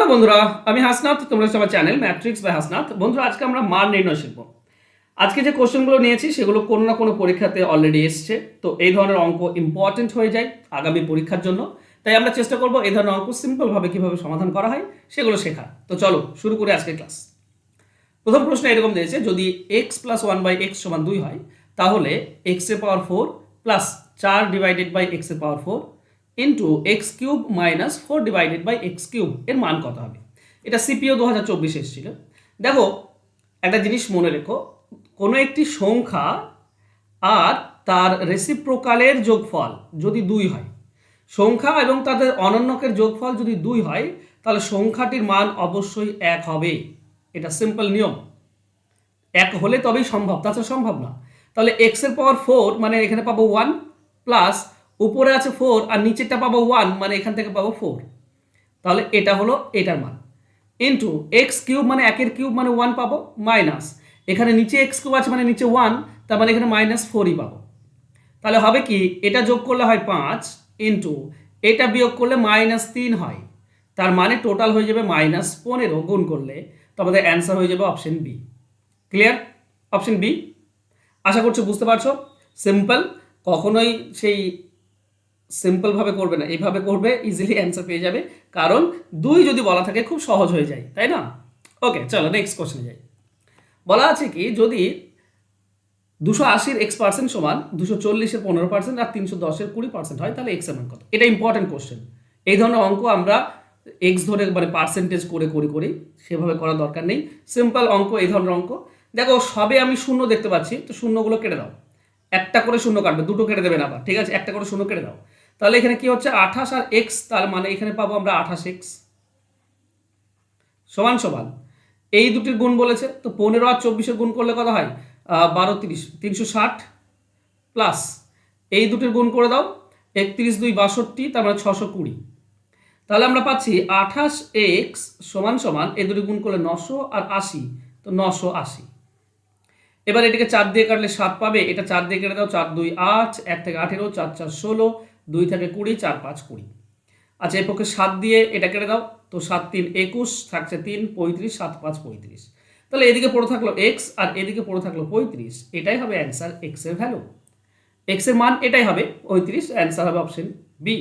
Hello বন্ধুরা, আমি হাসনাত। তোমরা সবার চ্যানেল ম্যাট্রিক্স বাই হাসনাত। বন্ধুরা, আজকে আমরা মান নির্ণয় শিখব। আজকে যে কোশ্চেনগুলো নিয়েছি সেগুলো কোনো না কোনো পরীক্ষাতে অলরেডি এসছে, তো এই ধরনের অঙ্ক ইম্পর্টেন্ট হয়ে যায় আগামী পরীক্ষার জন্য। তাই আমরা চেষ্টা করব এই ধরনের অঙ্ক সিম্পলভাবে কীভাবে সমাধান করা হয় সেগুলো শেখার। তো চলো শুরু করে আজকের ক্লাস। প্রথম প্রশ্ন এরকম দিয়েছে, যদি এক্স প্লাস 1/x সমান 2 হয়, তাহলে এক্স এর power 4 plus 4 divided by x এর power 4 into x cube minus 4 divided by x cube এর মান কত হবে? এটা সিপিও 2024 এসেছিল। দেখো, একটা জিনিস মনে রেখো, কোনো একটি সংখ্যা আর তার রেসিপ্রোকালের যোগফল যদি 2 হয়, সংখ্যা এবং তাদের অনন্যকের যোগফল যদি 2 হয়, তাহলে সংখ্যাটির মান অবশ্যই 1 হবে। এটা সিম্পল নিয়ম। 1 হলে তবেই সম্ভব, তাছাড়া সম্ভব না। তাহলে এক্স এর পাওয়ার 4 মানে এখানে পাবো 1 প্লাস উপরে আছে 4 আর নিচেরটা পাবো 1 মানে এখান থেকে পাবো 4। তাহলে এটা হলো এটার মান ইন্টু এক্স কিউব মানে 1 কিউব মানে 1 পাবো মাইনাস এখানে নিচে এক্স কিউব আছে মানে নিচে 1, তার মানে এখানে -4ই পাবো। তাহলে হবে কি, এটা যোগ করলে হয় 5 ইন্টু এটা বিয়োগ করলে -3 হয়, তার মানে টোটাল হয়ে যাবে -15 গুণ করলে। তো আমাদের অ্যান্সার হয়ে যাবে option B. Clear? Option B. আশা করছি বুঝতে পারছো। সিম্পল, কখনোই সেই সিম্পলভাবে করবে না, এইভাবে করবে, ইজিলি অ্যান্সার পেয়ে যাবে। কারণ 2 যদি বলা থাকে খুব সহজ হয়ে যায়, তাই না? ওকে, চলো নেক্সট কোশ্চেনে যাই। বলা আছে কি, যদি 280-এর x% সমান 240-এর 15% আর 310-এর 20% হয়, তাহলে এক্স এর মান কত? এটা ইম্পর্টেন্ট কোশ্চেন। এই ধরনের অঙ্ক আমরা এক্স ধরে মানে পার্সেন্টেজ করে করি, সেভাবে করার দরকার নেই। সিম্পল অঙ্ক, এই ধরনের অঙ্ক। দেখো, সবে আমি শূন্য দেখতে পাচ্ছি, তো শূন্যগুলো কেটে দাও। একটা করে শূন্য কাটবে, দুটো কেটে দেবে না আবার, ঠিক আছে? একটা করে শূন্য কেটে দাও। তাহলে এখানে কি হচ্ছে, 28 আর এক্স, তার মানে এখানে পাবো আমরা 28x সমান সমান এই দুটির গুণ বলেছে, তো 15 আর 24-এর গুণ করলে কত হয়? 12 30 360 প্লাস এই দুটির গুণ করে দাও, 31 2 62, তার মানে 620। তাহলে আমরা পাচ্ছি 28x সমান সমান এই দুটি গুণ করলে 900 আর 80, তো 980। এবার এটাকে 4 দিয়ে কাটলে 7 পাবে, এটা 4 দিয়ে কেটে দাও, 4 2 8, 1 থেকে 18, 4 4 16, 2 থেকে 20, 4 5 20। আচ্ছা, এই পক্ষে 7 দিয়ে এটা কেটে দাও, তো 7 3 21, থাকছে 3 35, 7 5 35। তাহলে এদিকে পড়ে থাকলো এক্স আর এদিকে পড়ে থাকলো 35। এটাই হবে অ্যান্সার, এক্স এর ভ্যালু, এক্স এর মান এটাই হবে 35। অ্যান্সার হবে অপশন বি।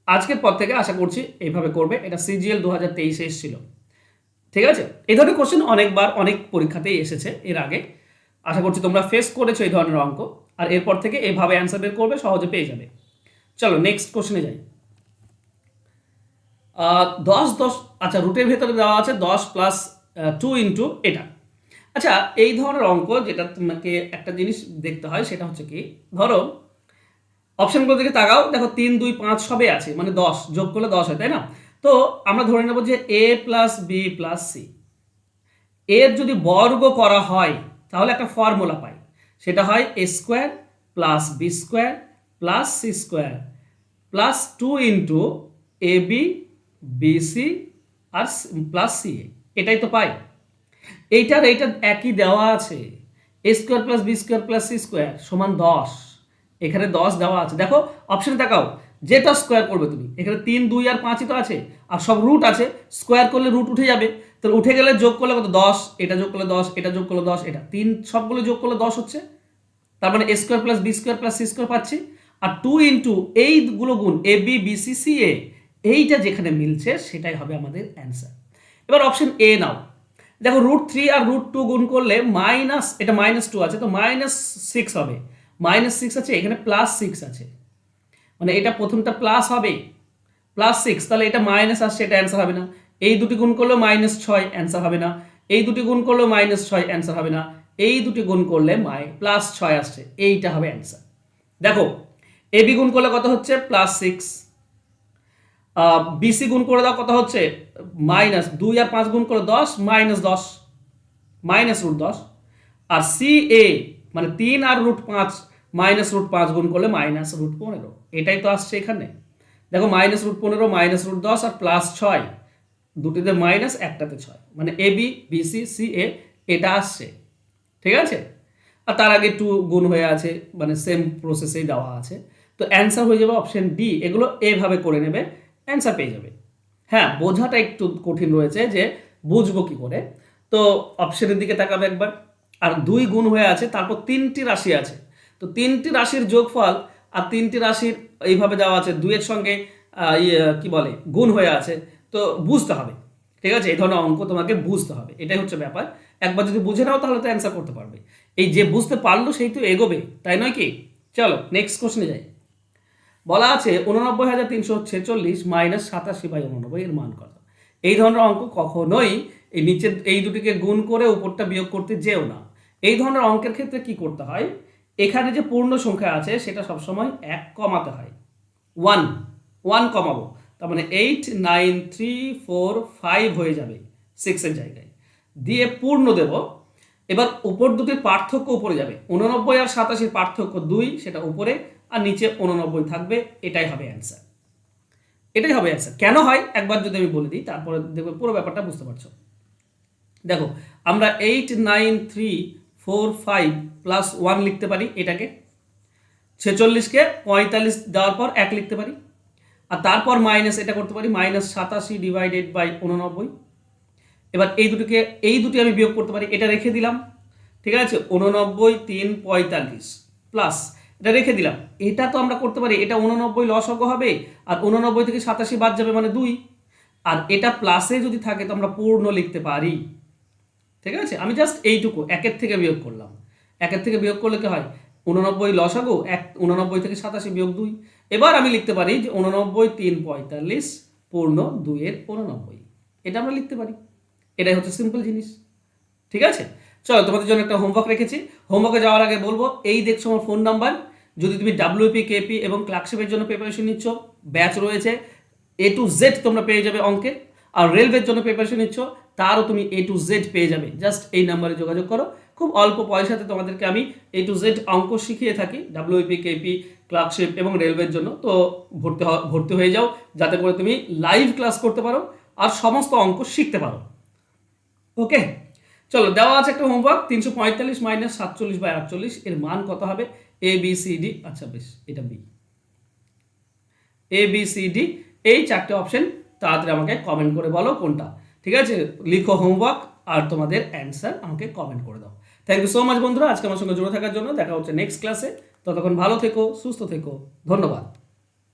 আজকের পর থেকে আশা করছি এইভাবে করবে। এটা সিজিএল 2023-এ এসেছিল, ঠিক আছে? এই ধরনের কোশ্চেন অনেকবার অনেক পরীক্ষাতেই এসেছে এর আগে। আশা করছি তোমরা ফেস করেছো এই ধরনের অঙ্ক, আর এরপর থেকে এভাবে অ্যান্সার বের করবে, সহজে পেয়ে যাবে। চলো নেক্সট কোশ্চেনে যাই। 10 10, আচ্ছা, রুটের ভেতরে দেওয়া আছে 10 প্লাস 2 ইন্টু এটা। আচ্ছা, এই ধরনের অঙ্ক যেটা তোমাকে একটা জিনিস দেখতে হয়, সেটা হচ্ছে কি, ধরো অপশনগুলো দিকে তাকাও, দেখো 3 2 5 সবে আছে, মানে 10 যোগ করলে 10 হয়, তাই না? তো আমরা ধরে নেব যে a plus b plus c, এর যদি বর্গ করা হয় তাহলে একটা ফর্মুলা পাই, সেটা হয় a square plus B square plus C square plus 2 into A B BC আর প্লাস সি এ। এটাই তো পাই। এইটার একই দেওয়া আছে, A square plus B square plus C square সমান 10। এখানে 10 দেওয়া আছে। দেখো অপশনে তাকাও, যেটা স্কোয়ার করবে তুমি, এখানে 3 2 আর 5ই তো আছে, আর সব রুট আছে, স্কোয়ার করলে রুট উঠে যাবে। তাহলে উঠে গেলে যোগ করলে কত? 10, এটা যোগ করলে 10, এটা যোগ করলে 10, এটা 3, সবগুলো যোগ করলে 10 হচ্ছে। তার মানে A square plus B square plus C square পাচ্ছি, আর 2 ইন্টু এইগুলো গুণ A B B C C A, এইটা যেখানে মিলছে সেটাই হবে আমাদের অ্যান্সার। এবার অপশন এ নাও। দেখো, √3 আর √2 গুণ করলে মাইনাস, এটা -2 আছে, তো -6 হবে। -6 আছে, এখানে +6 আছে, মানে এটা প্রথমটা প্লাস হবে, +6, তাহলে এটা মাইনাস আসছে, এটা অ্যান্সার হবে না। এই দুটি গুণ করলেও -6, অ্যান্সার হবে না। এই দুটি গুণ করলেও -6, অ্যান্সার হবে না। এই দুটি গুণ করলে +6 আসছে, এইটা হবে অ্যান্সার। দেখো, এ বি গুণ করলে কত হচ্ছে? +6। বিসি গুণ করে দাও, কত হচ্ছে? -2 আর 5 গুণ করে 10, -10, -√10। আর সি এ মানে 3 আর √5, -√5 গুণ করলে -√15। এটাই তো আসছে এখানে। দেখো, -15, -√10 আর +6, দুটিতে মাইনাস, একটাতে 6, মানে এ বি বিসি সি এ, এটা আসছে, ঠিক আছে? আর তার আগে 2 গুণ হয়ে আছে, মানে সেম প্রসেসেই দেওয়া আছে। তো অ্যান্সার হয়ে যাবে অপশন ডি। এগুলো এভাবে করে নেবে, অ্যান্সার পেয়ে যাবে। হ্যাঁ, বোঝাটা একটু কঠিন রয়েছে যে বুঝবো কি করে। তো অপশনের দিকে তাকাবে একবার। আর 2 গুণ হয়ে আছে, তারপর 3টি রাশি আছে। তো 3টি রাশির যোগফল আর 3টি রাশির এইভাবে দেওয়া আছে, 2 এর সঙ্গে কি বলে গুণ হয়ে আছে। তো বুঝতে হবে, ঠিক আছে? এই ধরনের অঙ্ক তোমাকে বুঝতে হবে, এটাই হচ্ছে ব্যাপার। একবার যদি বুঝে নাও তাহলে তো অ্যান্সার করতে পারবে। এই যে বুঝতে পারলো সেই তো এগোবে, তাই নয় কি? চলো নেক্সট কোশ্চেনে যাই। বলা আছে 89,346 মাইনাস 87/89 এর মান কত? এই ধরনের অঙ্ক কখনোই এই নিচের এই দুটিকে গুণ করে উপরটা বিয়োগ করতে যেও না। এই ধরনের অঙ্কের ক্ষেত্রে কি করতে হয়, এখানে যে পূর্ণ সংখ্যা আছে সেটা সবসময় 1 কমাতে হয়। 1 কমাবো, তার মানে 8, 9, 3, 4, 5 হয়ে যাবে 6 এর জায়গায়, দিয়ে পূর্ণ দেব। এবার উপর দুটির পার্থক্য উপরে যাবে, 89 আর 87 পার্থক্য 2, সেটা উপরে, আর নিচে 89 থাকবে। এটাই হবে অ্যান্সার, এটাই হবে অ্যান্সার। কেন হয় একবার যদি আমি বলে দিই, তারপরে দেখবে পুরো ব্যাপারটা বুঝতে পারছো। দেখো, আমরা 8, 9, 3, 4, 5 প্লাস 1 লিখতে পারি এটাকে, 46কে 45 দেওয়ার পর 1 লিখতে পারি, আর তারপর মাইনাস এটা করতে পারি, -87/89। এবার এই দুটি আমি বিয়োগ করতে পারি, এটা রেখে দিলাম, ঠিক আছে? 89, 3, 45 প্লাস এটা রেখে দিলাম। এটা তো আমরা করতে পারি, এটা 89 লসাগু হবে, আর 89 থেকে 87 বাদ যাবে মানে 2, আর এটা প্লাসে যদি থাকে তো আমরা পূর্ণ লিখতে পারি, ঠিক আছে? আমি জাস্ট এইটুকু 1 থেকে বিয়োগ করলাম। 1 থেকে বিয়োগ করলে কি হয়, 89 লসাগু 89 থেকে 87 বিয়োগ 2। এবার আমি লিখতে পারি যে 89, 3, 45 পূর্ণ 2 এর 89, এটা আমরা লিখতে পারি। এটাই হচ্ছে সিম্পল জিনিস, ঠিক আছে? চলো তোমাদের জন্য একটা হোমওয়ার্ক রেখেছি। হোমওয়ার্কে যাওয়ার আগে বলবো, এই দেখছো আমার ফোন নাম্বার, যদি তুমি ডাব্লিউপি, কেপি এবং ক্লার্কশিপের জন্য প্রিপারেশন নিচ্ছ, ব্যাচ রয়েছে, A to Z তোমরা পেয়ে যাবে অঙ্কে। আর রেলওয়ের জন্য প্রিপারেশন নিচ্ছ, তারও তুমি A to Z পেয়ে যাবে। জাস্ট এই নাম্বারে যোগাযোগ করো, খুব অল্প পয়সাতে তোমাদেরকে আমি A to Z অঙ্ক শিখিয়ে থাকি, ডাব্লিউপি, কেপি, ক্লার্কশিপ এবং রেলওয়ের জন্য। তো ভর্তি হয়ে যাও, যাতে করে তুমি লাইভ ক্লাস করতে পারো আর সমস্ত অঙ্ক শিখতে পারো। ওকে, চলো দেওয়া আছে একটা হোমওয়ার্ক, 345 মাইনাস 47/48 এর মান কত হবে? ABCD, আচ্ছা বেশ, এটা বি, ABCD, এই 4টে অপশন তাড়াতাড়ি আমাকে কমেন্ট করে বলো কোনটা, ঠিক আছে? লিখো হোমওয়ার্ক আর তোমাদের অ্যান্সার আমাকে কমেন্ট করে দাও। থ্যাংক ইউ সো মাচ বন্ধুরা, আজকে আমার সঙ্গে জুড়ে থাকার জন্য। দেখা হচ্ছে নেক্সট ক্লাসে, ততক্ষণ ভালো থেকো, সুস্থ থেকো, ধন্যবাদ।